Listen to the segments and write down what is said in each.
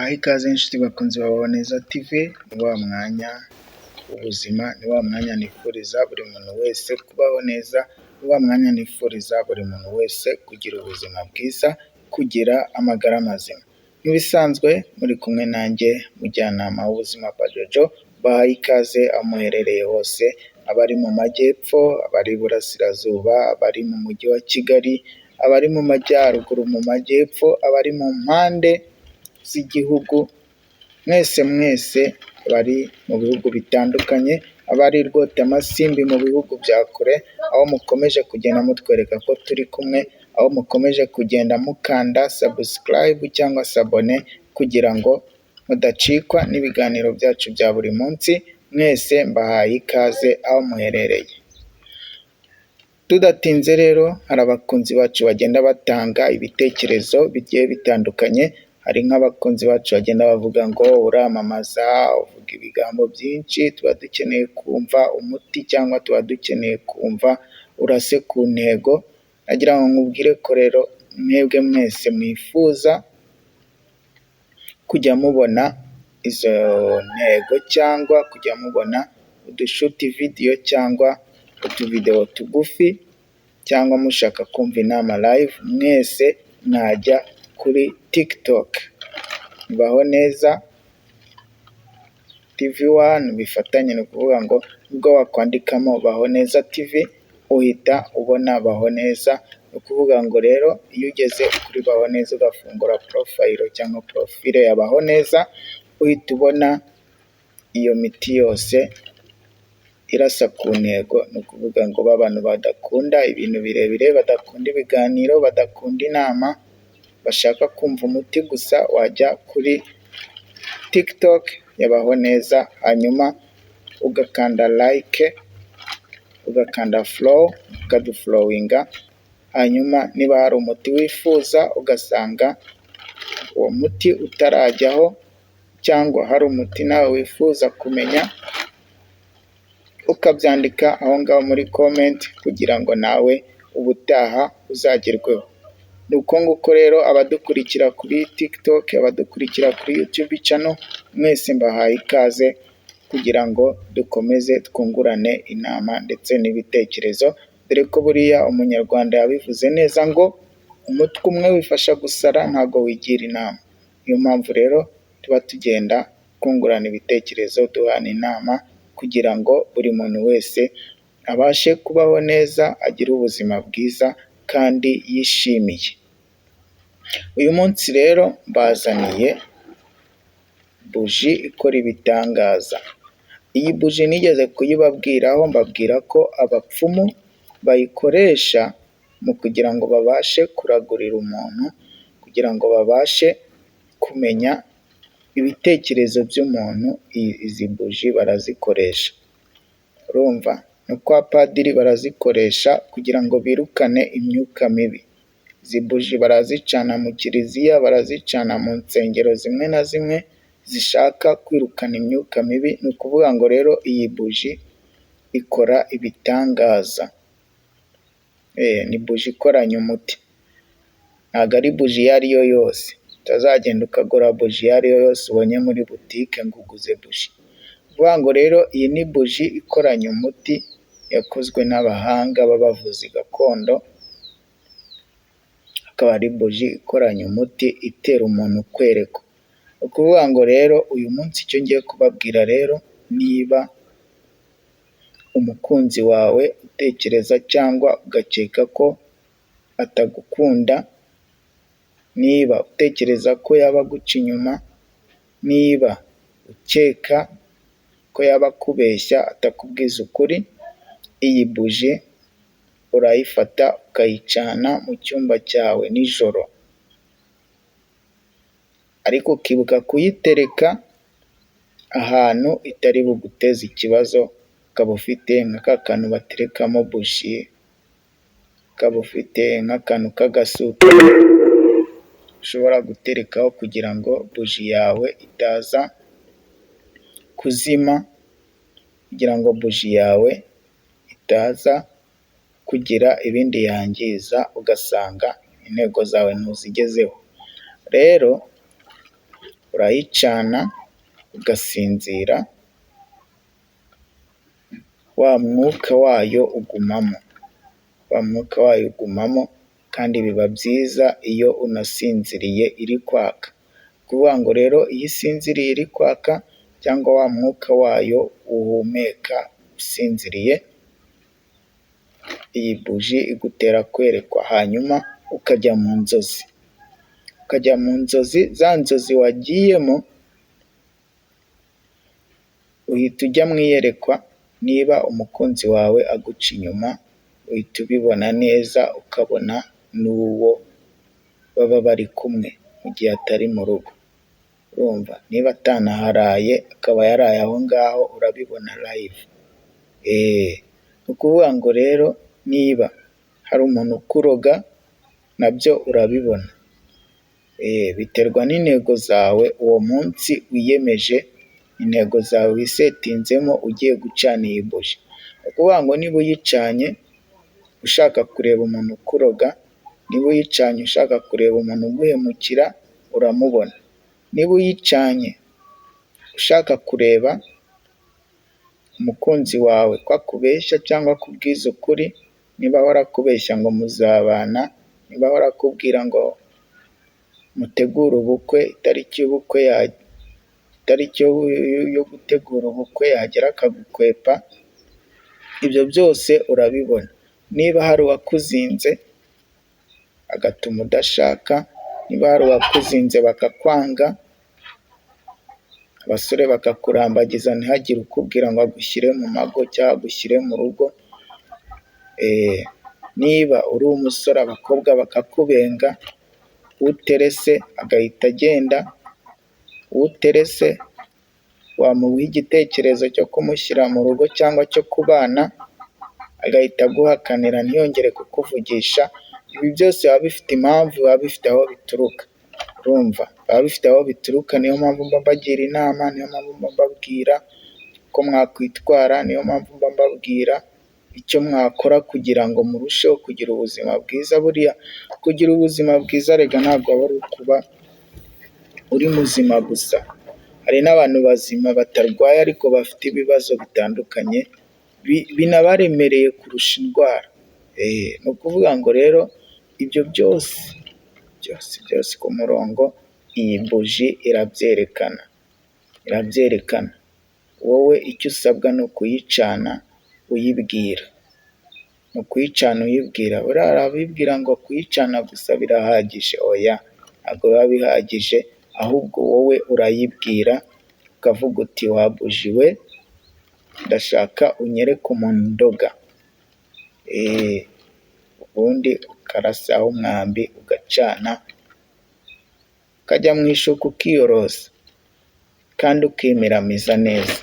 Mbahaye ikaze inshuti bakunzi ba Baboneza TV, ni wa mwanya w'ubuzima, ni wa mwanya nifuriza buri muntu wese kubaho neza, ni wa mwanya nifuriza buri muntu wese kugira ubuzima bwiza, kugira amagara mazima. Nk'ibisanzwe muri kumwe nanjye mujyanama w'ubuzima Jojo, mbahaye ikaze aho muherereye hose, abari mu majyepfo, abari iburasirazuba, abari mu mujyi wa Kigali, abari mu majyaruguru, mu majyepfo, abari mu mpande z'igihugu, mwese bari mu bihugu bitandukanye, abari Rwotamasimbi mu bihugu bya kure, aho mukomeje kugenda mutwereka ko turi kumwe, aho mukomeje kugenda mukanda subscribe cyangwa se abone kugira ngo mudacikwa n'ibiganiro byacu bya buri munsi. Mwese mbahaye ikaze aho muherereye. Tudatinze rero, hari abakunzi bacu bagenda batanga ibitekerezo bigiye bitandukanye. Hari nk'abakunzi bacu bagenda bavuga ngo uramamaza, uvuga ibigambo byinshi, tuba dukeneye kumva umuti cyangwa tuba dukeneye kumva urase ku ntego. Nagira ngo nkubwire ko rero mwebwe mwese mwifuza kujya mubona izo ntego cyangwa kujya mubona udushuti video cyangwa utuvideo tugufi, cyangwa mushaka kumva inama live, mwese mwajya kuri TikTok Baho Neza TV1 bifatanye, ni ukuvuga ngo ubwo wakwandikamo Baho Neza TV uhita ubona Baho Neza. Ni ukuvuga ngo rero iyo ugeze kuri Baho Neza ugafungura profile cyangwa profile ya Baho Neza, uhita ubona iyo miti yose irasa ku ntego. Ni ukuvuga ngo abantu badakunda ibintu birebire, badakunda ibiganiro, badakunda inama, bashaka kumva umuti gusa, wajya kuri TikTok ya Baho Neza, hanyuma ugakanda like, ugakanda follow, ukaduflowinga, hanyuma niba hari umuti wifuza ugasanga uwo muti utarajyaho, cyangwa hari umuti nawe wifuza kumenya, ukabyandika aho ngaho muri comment kugira ngo nawe ubutaha uzagerweho. Ni uko nguko rero abadukurikira kuri TikTok, abadukurikira kuri YouTube channel, mwese mbahaye ikaze kugira ngo dukomeze twungurane inama ndetse n'ibitekerezo, dore ko buriya umunyarwanda yabivuze neza ngo umutwe umwe wifasha gusara ntago wigira inama. Niyo mpamvu rero tuba tugenda twungurana ibitekerezo, duhana inama kugira ngo buri muntu wese abashe kubaho neza, agire ubuzima bwiza kandi yishimiye. Uyu munsi rero mbazaniye buji ikora ibitangaza. Iyi buji nigeze kuyibabwiraho, mbabwira ko abapfumu bayikoresha mu kugira ngo babashe kuragurira umuntu, kugira ngo babashe kumenya ibitekerezo by'umuntu. Izi buji barazikoresha, urumva, no kwa padiri barazikoresha kugira ngo birukane imyuka mibi. Izi buji barazicana mu kiliziya, barazicana mu nsengero zimwe na zimwe zishaka kwirukana imyuka mibi. Ni ukuvuga ngo rero iyi buji ikora ibitangaza. Ni buji ikoranye umuti, ntabwo ari buji iyo ari yo yose. Utazagenda ukagura buji iyo ari yo yose ubonye muri butike ngo uguze buji. Ni ukuvuga ngo rero iyi ni buji ikoranye umuti, yakozwe n'abahanga b'abavuzi gakondo, akaba ari buji ikoranye umuti itera umuntu kwerekwa. Ni ukuvuga ngo rero uyu munsi icyo ngiye kubabwira rero, niba umukunzi wawe utekereza cyangwa ugakeka ko atagukunda, niba utekereza ko yaba aguca inyuma, niba ukeka ko yaba akubeshya atakubwiza ukuri, iyi buji urayifata ukayicana mu cyumba cyawe nijoro, ariko ukibuka kuyitereka ahantu itari buguteze ikibazo. Ukaba ufite nk'aka kantu baterekamo buji, ukaba ufite nk'akantu k'agasuti ushobora guterekaho kugira ngo buji yawe itaza kuzima, kugira ngo buji yawe itaza kugira ibindi yangiza ugasanga intego zawe ntuzigezeho. Rero urayicana ugasinzira, wa mwuka wayo ugumamo, kandi biba byiza iyo unasinziriye iri kwaka. Kuvuga ngo rero iyo isinziriye iri kwaka cyangwa wa mwuka wayo uhumeka usinziriye, iyi buji igutera kwerekwa, hanyuma ukajya mu nzozi, za nzozi wagiyemo uhita ujya mu iyerekwa. Niba umukunzi wawe aguca inyuma uhita ubibona neza, ukabona n'uwo baba bari kumwe mu gihe atari mu rugo. Urumva, niba atanaharaye akaba yaraye aho ngaho urabibona live. Ni ukuvuga ngo rero niba hari umuntu ukuroga nabyo urabibona. Biterwa n'intego zawe uwo munsi wiyemeje, intego zawe wisetinzemo ugiye gucana iyi buji. Ni ukuvuga ngo niba uyicanye ushaka kureba umuntu ukuroga, niba uyicanye ushaka kureba umuntu uguhemukira, uramubona. Niba uyicanye ushaka kureba umukunzi wawe ko akubeshya cyangwa akubwiza ukuri, niba ahora akubeshya ngo muzabana, niba ahora akubwira ngo mutegure ubukwe, itariki yo gutegura ubukwe yagera akagukwepa, ibyo byose urabibona. Niba hari uwakuzinze agatuma udashaka, niba hari uwakuzinze bakakwanga, abasore bakakurambagiza ntihagire ukubwira ngo agushyire mu mago cyangwa agushyire mu rugo, niba uri umusore abakobwa bakakubenga, uterese agahita agenda, uterese wamuha igitekerezo cyo kumushyira mu rugo cyangwa cyo kubana, agahita aguhakanira ntiyongere kukuvugisha. Ibi byose biba bifite impamvu, biba bifite aho bituruka. Urumva, biba bifite aho bituruka, niyo mpamvu mba mbagira inama, niyo mpamvu mba mbabwira ko mwakwitwara, niyo mpamvu mba mbabwira icyo mwakora kugira ngo murusheho kugira ubuzima bwiza. Buriya kugira ubuzima bwiza rega ntabwo aba ari ukuba uri muzima gusa. Hari n'abantu bazima batarwaye ariko bafite ibibazo bitandukanye binabaremereye kurusha indwara. Ni ukuvuga ngo rero ibyo byose ku murongo, iyi buji irabyerekana. Wowe icyo usabwa ni ukuyicana uyibwira. Buriya abibwira ngo kuyicana gusa birahagije. Oya, ntabwo biba bihagije, ahubwo wowe urayibwira ukavuga uti wa buji we, ndashaka unyereke umuntu ndoga. Ubundi ukarasaho umwambi ugacana, ukajya mu ishuka ukiyorosa kandi ukimiramiza neza,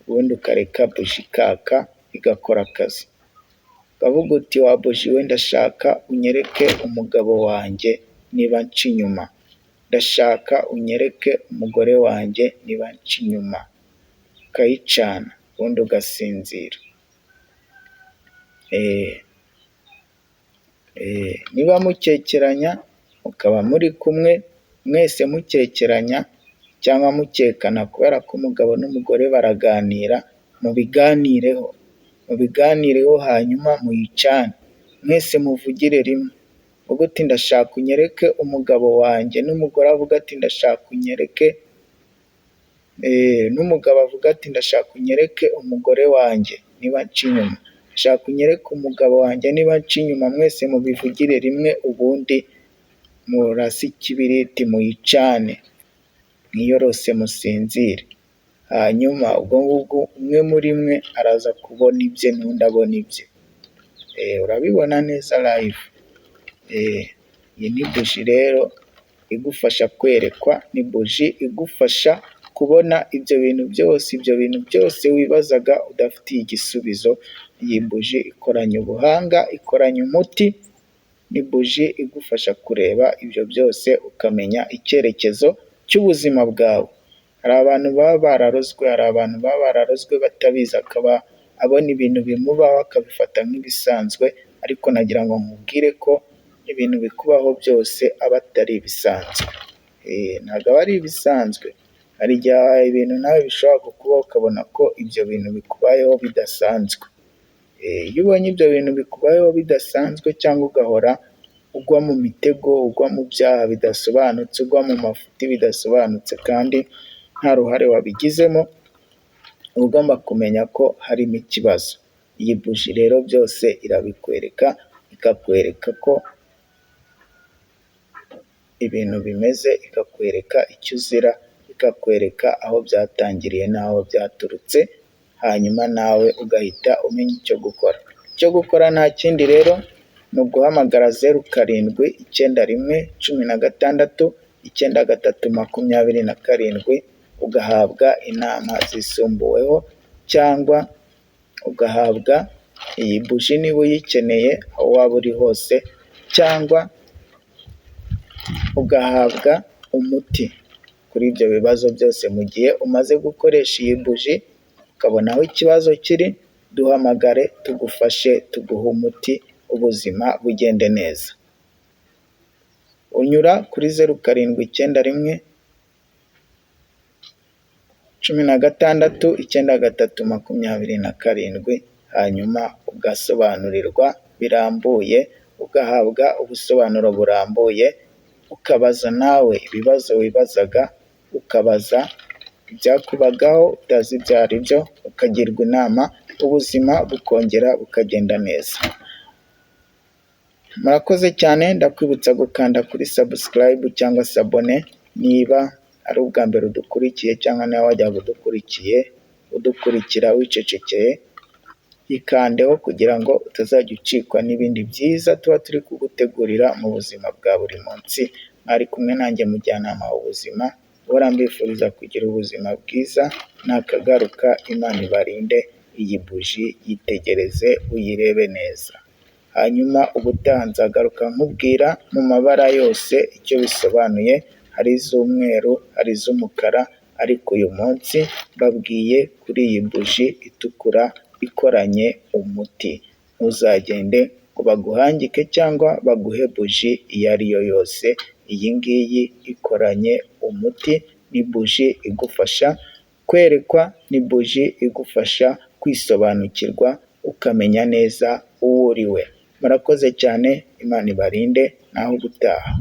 ubundi ukareka buji ikaka igakora akazi. Ukavuga uti wa buji we, ndashaka unyereke umugabo wanjye niba nca inyuma, ndashaka unyereke umugore wanjye niba nca inyuma. Ukayicana ubundi ugasinzira. Niba mukekeranya mukaba muri kumwe mwese mukekeranya cyangwa mukekana, kubera ko umugabo n'umugore baraganira, mubiganireho hanyuma muyicane mwese muvugire rimwe. Uvuga uti ndashaka unyereke umugabo wanjye, n'umugore avuga ati ndashaka unyereke, n'umugabo avuga ati ndashaka unyereke umugore wanjye niba nca inyuma, ndashaka unyereke umugabo wanjye niba nca inyuma. Mwese mubivugire rimwe, ubundi murase ikibiriti muyicane, mwiyorose musinzire. Hanyuma ubwo ngubwo umwe muri mwe araza kubona ibye n'undi abona ibye. Urabibona neza live. Iyi ni buji rero igufasha kwerekwa, ni buji igufasha kubona ibyo bintu byose wibazaga udafitiye igisubizo. Iyi buji ikoranye ubuhanga, ikoranye umuti, ni buji igufasha kureba ibyo byose ukamenya icyerekezo cy'ubuzima bwawe. Hari abantu baba bararozwe batabizi, akaba abona ibintu bimubaho akabifata nk'ibisanzwe, ariko nagira ngo nkubwire ko ibintu bikubaho byose aba atari ibisanzwe. ntabwo aba ari ibisanzwe. Hari igihe ibintu nawe bishobora kukubaho ukabona ko ibyo bintu bikubayeho bidasanzwe. Iyo ubonye ibyo bintu bikubayeho bidasanzwe cyangwa ugahora ugwa mu mitego, ugwa mu byaha bidasobanutse, ugwa mu mafuti bidasobanutse kandi nta ruhare wabigizemo, uba ugomba kumenya ko harimo ikibazo. Iyi buji rero byose irabikwereka, ikakwereka ko ibintu bimeze, ikakwereka icyo uzira, ikakwereka aho byatangiriye n'aho byaturutse, hanyuma nawe ugahita umenya icyo gukora. Icyo gukora nta kindi rero ni uguhamagara 0711169327 ugahabwa inama zisumbuweho, cyangwa ugahabwa iyi buji niba uyikeneye aho waba uri hose, cyangwa ugahabwa umuti kuri ibyo bibazo byose. Mu gihe umaze gukoresha iyi buji ukabona aho ikibazo kiri, duhamagare tugufashe, tuguhe umuti, ubuzima bugende neza. Unyura kuri 0791169327 hanyuma ugasobanurirwa birambuye, ugahabwa ubusobanuro burambuye, ukabaza nawe ibibazo wibazaga, ukabaza ibyakubagaho utazi ibyo ari byo, ukagirwa inama, ubuzima bukongera bukagenda neza. Murakoze cyane, ndakwibutsa gukanda kuri subscribe cyangwa se abone niba ari ubwa mbere udukurikiye, cyangwa nawe wajya udukurikira wicecekeye, ikandeho kugira ngo utazajya ucikwa n'ibindi byiza tuba turi kugutegurira mu buzima bwa buri munsi. Mwari kumwe nanjye, mujyanama w'ubuzima, uhora mbifuriza kugira ubuzima bwiza. Nakagaruka, Imana ibarinde. Iyi buji yitegereze uyirebe neza, hanyuma ubutaha nzagaruka nkubwira mu mabara yose icyo bisobanuye. Hari iz'umweru, hari iz'umukara, ariko uyu munsi babwiye kuri iyi buji itukura ikoranye umuti. Ntuzagende ngo baguhangike cyangwa baguhe buji iyo ari yo yose. Iyi ngiyi ikoranye umuti, ni buji igufasha kwerekwa, ni buji igufasha kwisobanukirwa, ukamenya neza uwo uri we. Murakoze cyane, Imana ibarinde, naho ubutaha.